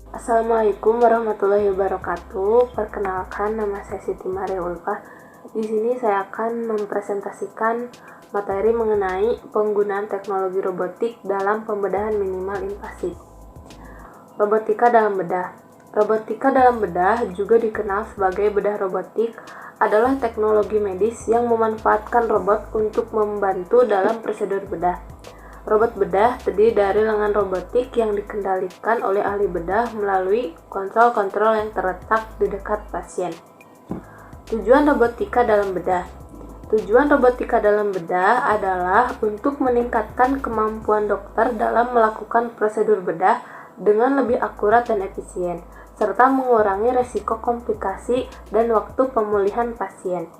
Assalamualaikum warahmatullahi wabarakatuh. Perkenalkan, nama saya Siti Maria Ulfa. Di sini saya akan mempresentasikan materi mengenai penggunaan teknologi robotik dalam pembedahan minimal invasif. Robotika dalam bedah. Robotika dalam bedah, juga dikenal sebagai bedah robotik, adalah teknologi medis yang memanfaatkan robot untuk membantu dalam prosedur bedah. Robot bedah terdiri dari lengan robotik yang dikendalikan oleh ahli bedah melalui konsol kontrol yang terletak di dekat pasien. Tujuan robotika dalam bedah. Tujuan robotika dalam bedah adalah untuk meningkatkan kemampuan dokter dalam melakukan prosedur bedah dengan lebih akurat dan efisien, serta mengurangi risiko komplikasi dan waktu pemulihan pasien.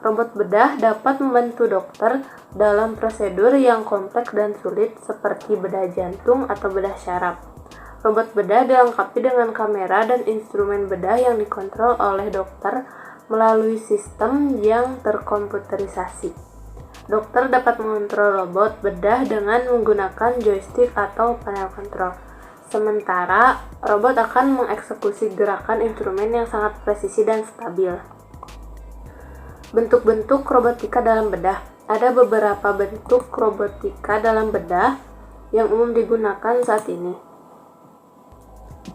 Robot bedah dapat membantu dokter dalam prosedur yang kompleks dan sulit seperti bedah jantung atau bedah syaraf. Robot bedah dilengkapi dengan kamera dan instrumen bedah yang dikontrol oleh dokter melalui sistem yang terkomputerisasi. Dokter dapat mengontrol robot bedah dengan menggunakan joystick atau panel kontrol. Sementara, robot akan mengeksekusi gerakan instrumen yang sangat presisi dan stabil. Bentuk-bentuk robotika dalam bedah. Ada beberapa bentuk robotika dalam bedah yang umum digunakan saat ini.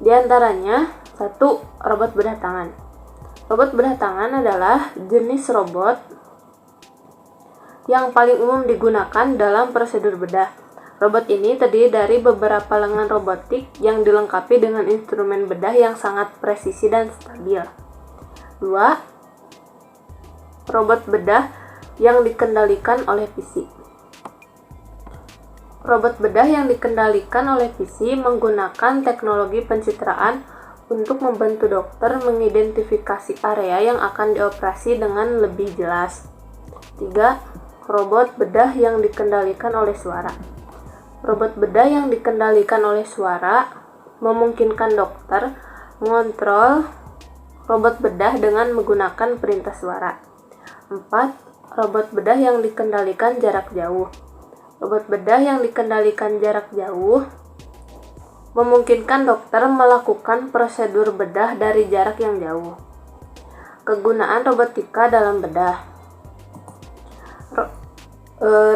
Di antaranya, 1. Robot bedah tangan. Robot bedah tangan adalah jenis robot yang paling umum digunakan dalam prosedur bedah. Robot ini terdiri dari beberapa lengan robotik yang dilengkapi dengan instrumen bedah yang sangat presisi dan stabil. 2. Robot bedah yang dikendalikan oleh PC. Robot bedah yang dikendalikan oleh PC menggunakan teknologi pencitraan untuk membantu dokter mengidentifikasi area yang akan dioperasi dengan lebih jelas. 3. Robot bedah yang dikendalikan oleh suara. Robot bedah yang dikendalikan oleh suara memungkinkan dokter mengontrol robot bedah dengan menggunakan perintah suara. 4. Robot bedah yang dikendalikan jarak jauh. Robot bedah yang dikendalikan jarak jauh memungkinkan dokter melakukan prosedur bedah dari jarak yang jauh. Kegunaan robotika dalam bedah.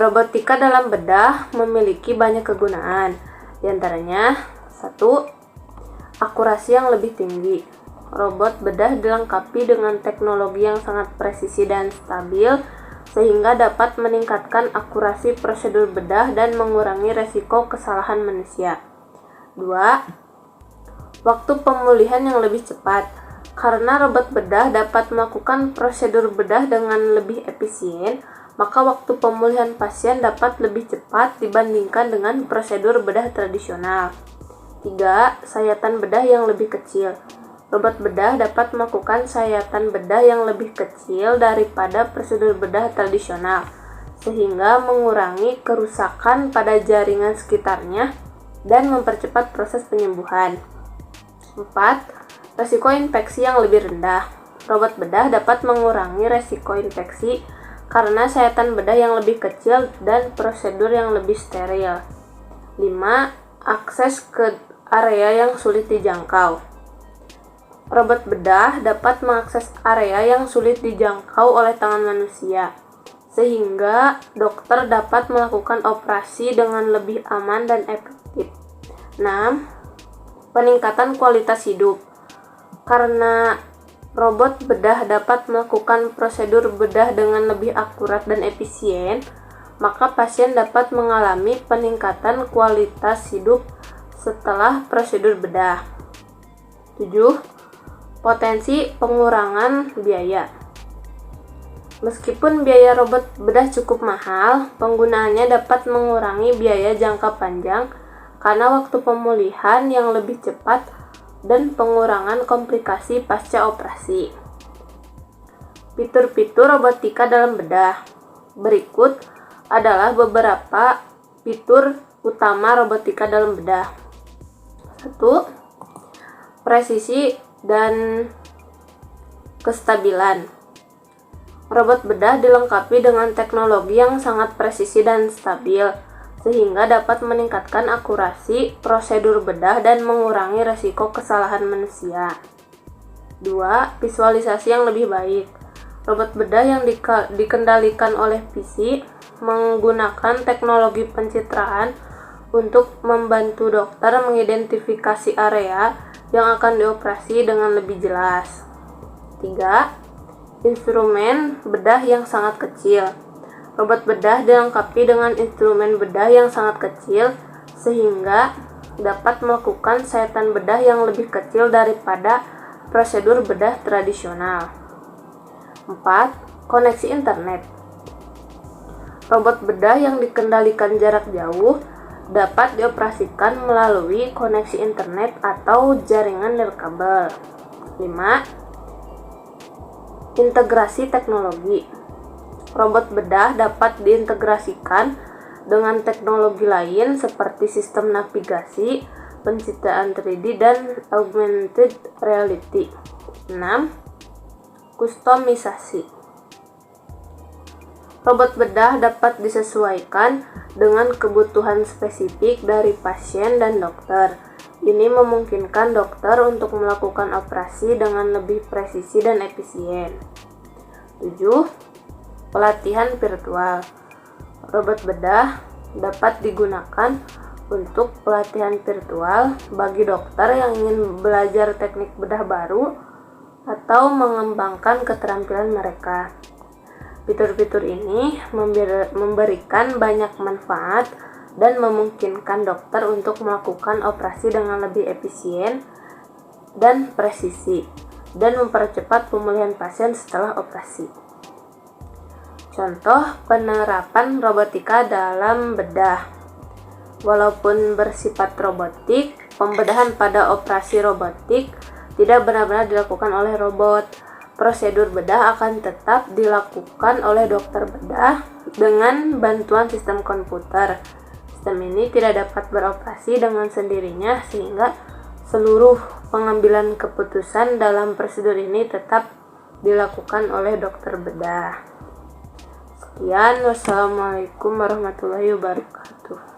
Robotika dalam bedah memiliki banyak kegunaan. Di antaranya, 1. Akurasi yang lebih tinggi. Robot bedah dilengkapi dengan teknologi yang sangat presisi dan stabil, sehingga dapat meningkatkan akurasi prosedur bedah dan mengurangi resiko kesalahan manusia. 2. Waktu pemulihan yang lebih cepat. Karena robot bedah dapat melakukan prosedur bedah dengan lebih efisien, maka waktu pemulihan pasien dapat lebih cepat dibandingkan dengan prosedur bedah tradisional. 3. Sayatan bedah yang lebih kecil. Robot bedah dapat melakukan sayatan bedah yang lebih kecil daripada prosedur bedah tradisional, sehingga mengurangi kerusakan pada jaringan sekitarnya dan mempercepat proses penyembuhan. 4. Risiko infeksi yang lebih rendah. Robot bedah dapat mengurangi risiko infeksi karena sayatan bedah yang lebih kecil dan prosedur yang lebih steril. 5. Akses ke area yang sulit dijangkau. Robot bedah dapat mengakses area yang sulit dijangkau oleh tangan manusia, sehingga dokter dapat melakukan operasi dengan lebih aman dan efektif. 6. Peningkatan kualitas hidup. Karena robot bedah dapat melakukan prosedur bedah dengan lebih akurat dan efisien, maka pasien dapat mengalami peningkatan kualitas hidup setelah prosedur bedah. 7. Potensi pengurangan biaya. Meskipun biaya robot bedah cukup mahal, penggunaannya dapat mengurangi biaya jangka panjang karena waktu pemulihan yang lebih cepat dan pengurangan komplikasi pasca operasi. Fitur-fitur robotika dalam bedah. Berikut adalah beberapa fitur utama robotika dalam bedah. 1. Presisi dan kestabilan. Robot bedah dilengkapi dengan teknologi yang sangat presisi dan stabil, sehingga dapat meningkatkan akurasi prosedur bedah dan mengurangi resiko kesalahan manusia. 2. Visualisasi yang lebih baik. Robot bedah yang dikendalikan oleh PC menggunakan teknologi pencitraan untuk membantu dokter mengidentifikasi area yang akan dioperasi dengan lebih jelas. 3. Instrumen bedah yang sangat kecil. Robot bedah dilengkapi dengan instrumen bedah yang sangat kecil sehingga dapat melakukan sayatan bedah yang lebih kecil daripada prosedur bedah tradisional. 4. Koneksi internet. Robot bedah yang dikendalikan jarak jauh dapat dioperasikan melalui koneksi internet atau jaringan nirkabel. 5. Integrasi teknologi. Robot bedah dapat diintegrasikan dengan teknologi lain seperti sistem navigasi, pencitraan 3D, dan augmented reality. 6. Kustomisasi. Robot bedah dapat disesuaikan dengan kebutuhan spesifik dari pasien dan dokter. Ini memungkinkan dokter untuk melakukan operasi dengan lebih presisi dan efisien. 7. Pelatihan virtual. Robot bedah dapat digunakan untuk pelatihan virtual bagi dokter yang ingin belajar teknik bedah baru atau mengembangkan keterampilan mereka. Fitur-fitur ini memberikan banyak manfaat dan memungkinkan dokter untuk melakukan operasi dengan lebih efisien dan presisi, dan mempercepat pemulihan pasien setelah operasi. Contoh penerapan robotika dalam bedah. Walaupun bersifat robotik, pembedahan pada operasi robotik tidak benar-benar dilakukan oleh robot. Prosedur bedah akan tetap dilakukan oleh dokter bedah dengan bantuan sistem komputer. Sistem ini tidak dapat beroperasi dengan sendirinya sehingga seluruh pengambilan keputusan dalam prosedur ini tetap dilakukan oleh dokter bedah. Sekian, wassalamualaikum warahmatullahi wabarakatuh.